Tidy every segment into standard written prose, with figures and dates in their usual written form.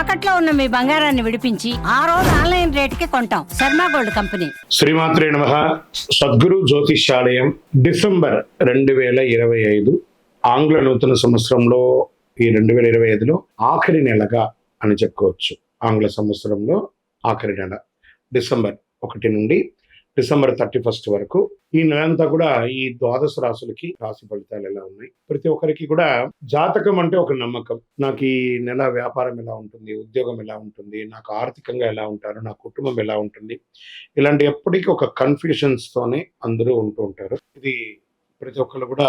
తాకట్లో ఉన్న మీ బంగారాన్ని విడిపించి ఆ రోజు ఆన్లైన్ రేటుకి కొంటాం. Sharma gold company. శ్రీమాత్రే నమః. సద్గురు జ్యోతిష్యాలయం డిసెంబర్ 2025 ఆంగ్ల నూతన సంవత్సరంలో ఈ 2025లో ఆఖరి నెలగా అని చెప్పుకోవచ్చు. ఆంగ్ల సంవత్సరంలో ఆఖరి నెల డిసెంబర్ 1 నుండి డిసెంబర్ 31 వరకు ఈ నెలంతా కూడా ఈ ద్వాదశ రాశులకి రాశి ఫలితాలు ఎలా ఉన్నాయి. ప్రతి ఒక్కరికి కూడా జాతకం అంటే ఒక నమ్మకం. నాకు ఈ నెల వ్యాపారం ఎలా ఉంటుంది, ఉద్యోగం ఎలా ఉంటుంది, నాకు ఆర్థికంగా ఎలా ఉంటారు, నా కుటుంబం ఎలా ఉంటుంది, ఇలాంటి ఎప్పటికీ ఒక కన్ఫ్యూషన్స్ తోనే అందరూ ఉంటూ ఉంటారు. ఇది ప్రతి ఒక్కరు కూడా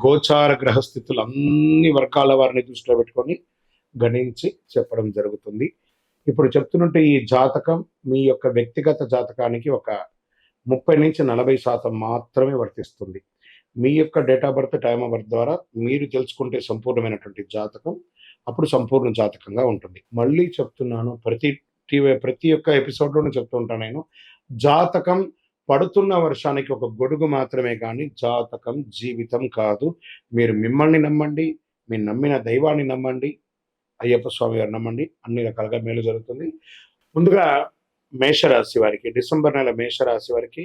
గోచార గ్రహస్థితులు అన్ని వర్గాల వారిని దృష్టిలో పెట్టుకొని గణించి చెప్పడం జరుగుతుంది. ఇప్పుడు చెప్తున్నట్టు ఈ జాతకం మీ యొక్క వ్యక్తిగత జాతకానికి ఒక 30-40% మాత్రమే వర్తిస్తుంది. మీ యొక్క date of birth, time of birth ద్వారా మీరు తెలుసుకుంటే సంపూర్ణమైనటువంటి జాతకం అప్పుడు సంపూర్ణ జాతకంగా ఉంటుంది. మళ్ళీ చెప్తున్నాను, ప్రతి ఒక్క ఎపిసోడ్లోనూ చెప్తూ ఉంటాను నేను, జాతకం పడుతున్న వర్షానికి ఒక గొడుగు మాత్రమే కానీ జాతకం జీవితం కాదు. మీరు మిమ్మల్ని నమ్మండి, మీరు నమ్మిన దైవాన్ని నమ్మండి, అయ్యప్ప స్వామి గారు నమ్మండి, అన్ని రకాలుగా మేలు జరుగుతుంది. ముందుగా మేషరాశి వారికి, డిసెంబర్ నెల మేషరాశి వారికి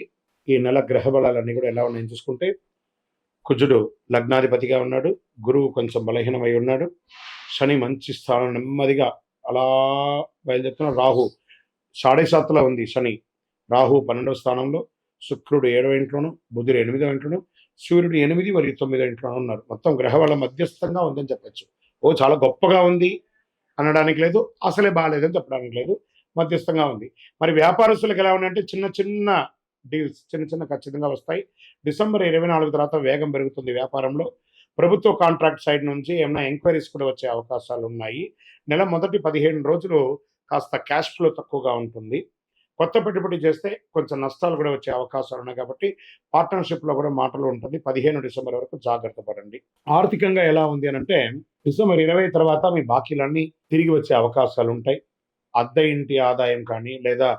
ఈ నెల గ్రహ బలాలన్నీ కూడా ఎలా ఉన్నాయని చూసుకుంటే, కుజుడు లగ్నాధిపతిగా ఉన్నాడు, గురువు కొంచెం బలహీనమై ఉన్నాడు, శని మంచి స్థానం నెమ్మదిగా అలా బయలుదేరుతున్న, రాహు 7.5లో ఉంది శని, రాహు 12వ స్థానంలో, శుక్రుడు 7వ ఇంట్లోను, బుధుడు 8వ ఇంట్లోను, సూర్యుడు 8 మరియు 9వ ఇంట్లోనూ ఉన్నారు. మొత్తం గ్రహ బలం మధ్యస్థంగా ఉందని చెప్పచ్చు. ఓ చాలా గొప్పగా ఉంది అనడానికి లేదు, అసలే బాగాలేదని చెప్పడానికి లేదు, మధ్యస్థంగా ఉంది. మరి వ్యాపారస్తులకు ఎలా ఉన్నాయంటే చిన్న చిన్న డీల్స్ ఖచ్చితంగా వస్తాయి. డిసెంబర్ 24 తర్వాత వేగం పెరుగుతుంది వ్యాపారంలో. ప్రభుత్వ కాంట్రాక్ట్ సైడ్ నుంచి ఏమైనా ఎంక్వైరీస్ కూడా వచ్చే అవకాశాలు ఉన్నాయి. నెల మొదటి 15 రోజులు కాస్త క్యాష్ ఫ్లో తక్కువగా ఉంటుంది. కొత్త పెట్టుబడి చేస్తే కొంచెం నష్టాలు కూడా వచ్చే అవకాశాలు ఉన్నాయి కాబట్టి పార్ట్నర్షిప్లో కూడా మాటలు ఉంటుంది. 15 డిసెంబర్ వరకు జాగ్రత్త పడండి. ఆర్థికంగా ఎలా ఉంది అని అంటే, డిసెంబర్ 20 తర్వాత మీ బాకీలన్నీ తిరిగి వచ్చే అవకాశాలు ఉంటాయి. అద్దె ఇంటి ఆదాయం కానీ, లేదా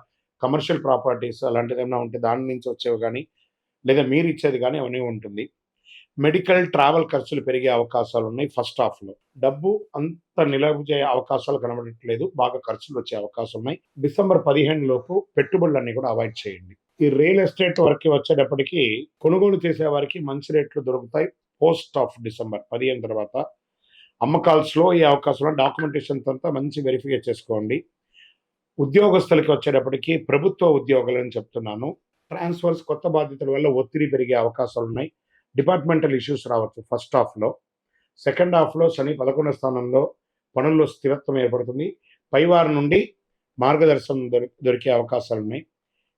కమర్షియల్ ప్రాపర్టీస్ అలాంటిది ఏమైనా ఉంటే దాని నుంచి వచ్చేవి కానీ, లేదా మీరు ఇచ్చేది కానీ అవన్నీ ఉంటుంది. మెడికల్ ట్రావెల్ ఖర్చులు పెరిగే అవకాశాలు ఉన్నాయి. ఫస్ట్ హాఫ్లో డబ్బు అంత నిలవజే అవకాశాలు కనబడట్లేదు, బాగా ఖర్చులు వచ్చే అవకాశం ఉన్నాయి. డిసెంబర్ 15 లోపు పెట్టుబడులన్నీ కూడా అవాయిడ్ చేయండి. ఈ రియల్ ఎస్టేట్ వరకు వచ్చేటప్పటికి కొనుగోలు చేసే వారికి మంచి రేట్లు దొరుకుతాయి. పోస్ట్ ఆఫ్ డిసెంబర్ 15 తర్వాత అమ్మకాలు స్లో అయ్యే అవకాశం, డాక్యుమెంటేషన్ అంతా మంచి వెరిఫై చేసుకోండి. ఉద్యోగస్తులకి వచ్చేటప్పటికి ప్రభుత్వ ఉద్యోగులని చెప్తున్నాను, ట్రాన్స్ఫర్స్, కొత్త బాధ్యతల వల్ల ఒత్తిడి పెరిగే అవకాశాలు ఉన్నాయి. డిపార్ట్మెంటల్ ఇష్యూస్ రావచ్చు ఫస్ట్ హాఫ్లో. సెకండ్ హాఫ్లో శని 11వ స్థానంలో, పనుల్లో స్థిరత్వం ఏర్పడుతుంది. పైవారి నుండి మార్గదర్శనం దొరికే అవకాశాలు ఉన్నాయి.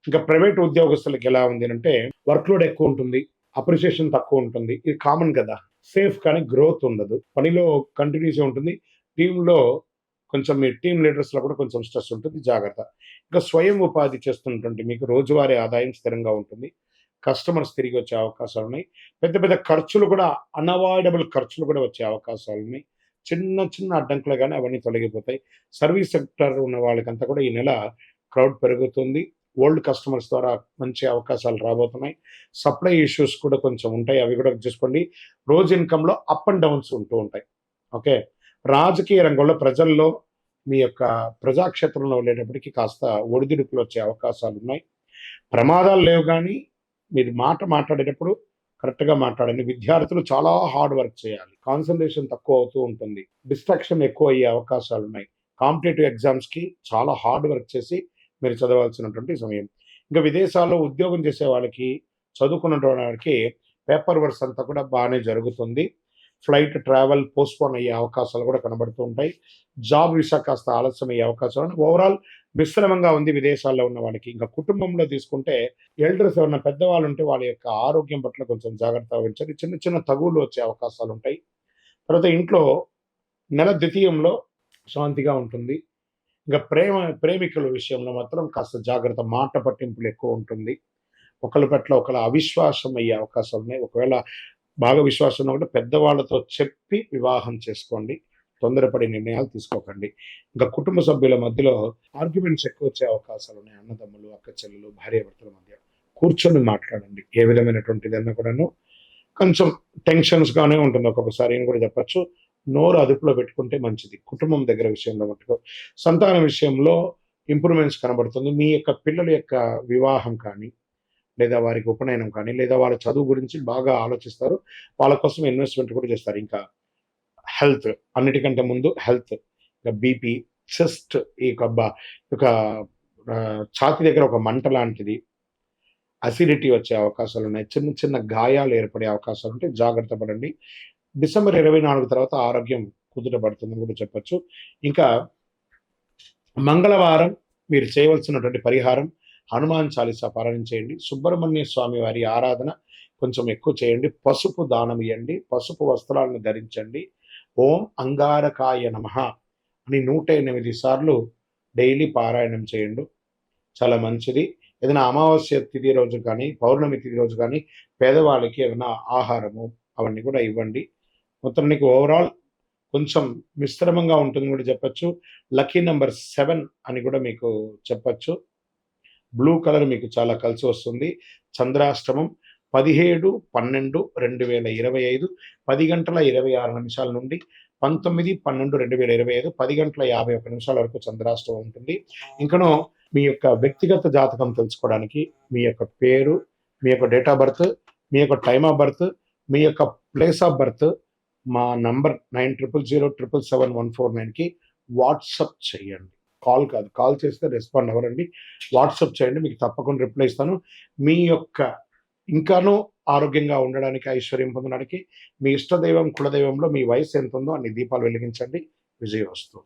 ఇంకా ప్రైవేట్ ఉద్యోగస్తులకి ఎలా ఉంది అంటే, వర్క్లోడ్ ఎక్కువ ఉంటుంది, అప్రిసియేషన్ తక్కువ ఉంటుంది. ఇది కామన్ కదా. సేఫ్ కానీ గ్రోత్ ఉండదు. పనిలో కంటిన్యూస్ ఉంటుంది. టీంలో కొంచెం మీ టీం లీడర్స్లో కూడా కొంచెం స్ట్రెస్ ఉంటుంది, జాగ్రత్త. ఇంకా స్వయం ఉపాధి చేస్తున్నటువంటి మీకు రోజువారీ ఆదాయం స్థిరంగా ఉంటుంది. కస్టమర్స్ తిరిగి వచ్చే అవకాశాలు ఉన్నాయి. పెద్ద పెద్ద ఖర్చులు కూడా, అన్అవాయిడబుల్ ఖర్చులు కూడా వచ్చే అవకాశాలు ఉన్నాయి. చిన్న చిన్న అడ్డంకులు కానీ అవన్నీ తొలగిపోతాయి. సర్వీస్ సెక్టర్ ఉన్న వాళ్ళకంతా కూడా ఈ నెల క్రౌడ్ పెరుగుతుంది. ఓల్డ్ కస్టమర్స్ ద్వారా మంచి అవకాశాలు రాబోతున్నాయి. సప్లై ఇష్యూస్ కూడా కొంచెం ఉంటాయి, అవి కూడా చూసుకోండి. రోజు ఇన్కంలో అప్ అండ్ డౌన్స్ ఉంటూ ఉంటాయి. ఓకే. రాజకీయ రంగంలో ప్రజల్లో మీ యొక్క ప్రజాక్షేత్రంలో ఉండేటప్పటికి కాస్త ఒడిదుడుకులు వచ్చే అవకాశాలు ఉన్నాయి. ప్రమాదాలు లేవు కానీ మీరు మాట్లాడేటప్పుడు కరెక్ట్గా మాట్లాడండి. విద్యార్థులు చాలా హార్డ్ వర్క్ చేయాలి, కాన్సన్ట్రేషన్ తక్కువ అవుతూ ఉంటుంది, డిస్ట్రాక్షన్ ఎక్కువ అయ్యే అవకాశాలు ఉన్నాయి. కాంపిటేటివ్ ఎగ్జామ్స్కి చాలా హార్డ్ వర్క్ చేసి మీరు చదవాల్సినటువంటి సమయం. ఇంకా విదేశాల్లో ఉద్యోగం చేసే వాళ్ళకి, చదువుకున్నటువంటి వారికి పేపర్ వర్క్స్ అంతా కూడా బాగానే జరుగుతుంది. ఫ్లైట్ ట్రావెల్ పోస్ట్పోన్ అయ్యే అవకాశాలు కూడా కనబడుతూ ఉంటాయి. జాబ్ వీసా కాస్త ఆలస్యం అయ్యే అవకాశాలు. ఓవరాల్ మిశ్రమంగా ఉంది విదేశాల్లో ఉన్న వాళ్ళకి. ఇంకా కుటుంబంలో తీసుకుంటే ఎల్డర్స్ ఎవరైనా పెద్దవాళ్ళు ఉంటే వాళ్ళ యొక్క ఆరోగ్యం పట్ల కొంచెం జాగ్రత్త వహించాలి. చిన్న చిన్న తగువులు వచ్చే అవకాశాలు ఉంటాయి. తర్వాత ఇంట్లో నెల ద్వితీయంలో శాంతిగా ఉంటుంది. ఇంకా ప్రేమికుల విషయంలో మాత్రం కాస్త జాగ్రత్త, మాట పట్టింపులు ఎక్కువ ఉంటుంది. ఒకరి పట్ల ఒకరు అవిశ్వాసం అయ్యే అవకాశాలు ఉన్నాయి. ఒకవేళ బాగా విశ్వాసం ఉన్న కూడా పెద్దవాళ్ళతో చెప్పి వివాహం చేసుకోండి, తొందరపడి నిర్ణయాలు తీసుకోకండి. ఇంకా కుటుంబ సభ్యుల మధ్యలో ఆర్గ్యుమెంట్స్ ఎక్కువ వచ్చే అవకాశాలు ఉన్నాయి. అన్నదమ్ములు, అక్క చెల్లెలు, భార్యాభర్తల మధ్య కూర్చొని మాట్లాడండి. ఏ విధమైనటువంటిదన్నా కూడాను కొంచెం టెన్షన్స్గానే ఉంటుంది ఒక్కొక్కసారి అని కూడా చెప్పచ్చు. నోరు అదుపులో పెట్టుకుంటే మంచిది. కుటుంబం దగ్గర విషయంలో మటుకు. సంతానం విషయంలో ఇంప్రూవ్‌మెంట్స్ కనబడుతుంది. మీ యొక్క పిల్లల యొక్క వివాహం కానీ, లేదా వారికి ఉపనయనం కానీ, లేదా వాళ్ళ చదువు గురించి బాగా ఆలోచిస్తారు. వాళ్ళ కోసం ఇన్వెస్ట్‌మెంట్ కూడా చేస్తారు. ఇంకా హెల్త్ అన్నిటికంటే ముందు హెల్త్. ఇక బీపీ, చెస్ట్ ఈ యొక్క ఒక ఛాతీ దగ్గర ఒక మంట లాంటిది, అసిడిటీ వచ్చే అవకాశాలున్నాయి. చిన్న చిన్న గాయాలు ఏర్పడే అవకాశాలుంటాయి. జాగ్రత్త పడండి. డిసెంబర్ 24 తర్వాత ఆరోగ్యం కుదుటపడుతుందని కూడా చెప్పొచ్చు. ఇంకా మంగళవారం మీరు చేయవలసినటువంటి పరిహారం హనుమాన్ చాలీసా పారాయణం చేయండి. సుబ్రహ్మణ్య స్వామి వారి ఆరాధన కొంచెం ఎక్కువ చేయండి. పసుపు దానం ఇయ్యండి. పసుపు వస్త్రాలను ధరించండి. ఓం అంగారకాయ నమః అని 108 సార్లు డైలీ పారాయణం చేయండి. చాలా మంచిది. ఏదైనా అమావాస్య తిథి రోజు కానీ, పౌర్ణమి తిథి రోజు కానీ పేదవాళ్ళకి ఏదైనా ఆహారము అవన్నీ కూడా ఇవ్వండి. మొత్తానికి ఓవరాల్ కొంచెం మిశ్రమంగా ఉంటుందని కూడా చెప్పొచ్చు. లక్కీ నంబర్ 7 అని కూడా మీకు చెప్పొచ్చు. బ్లూ కలర్ మీకు చాలా కలిసి వస్తుంది. చంద్రాష్టమం 17/12/2025 10:26 నుండి 19/12/2025 10:51 వరకు చంద్రాష్టమం ఉంటుంది. ఇంకనూ మీ యొక్క వ్యక్తిగత జాతకం తెలుసుకోవడానికి మీ యొక్క పేరు, మీ యొక్క డేట్ ఆఫ్ బర్త్, మీ యొక్క టైమ్ ఆఫ్ బర్త్, మీ యొక్క ప్లేస్ ఆఫ్ బర్త్ మా నంబర్ 9000777149కి వాట్సాప్ చేయండి. కాల్ కాదు. కాల్ చేస్తే రెస్పాండ్ అవ్వరండి. వాట్సాప్ చేయండి. మీకు తప్పకుండా రిప్లై ఇస్తాను. మీ యొక్క ఇంకానూ ఆరోగ్యంగా ఉండడానికి, ఐశ్వర్యం పొందడానికి మీ ఇష్టదైవం, కులదైవంలో మీ వయసు ఎంతుందో అన్ని దీపాలు వెలిగించండి. విజయోస్తు.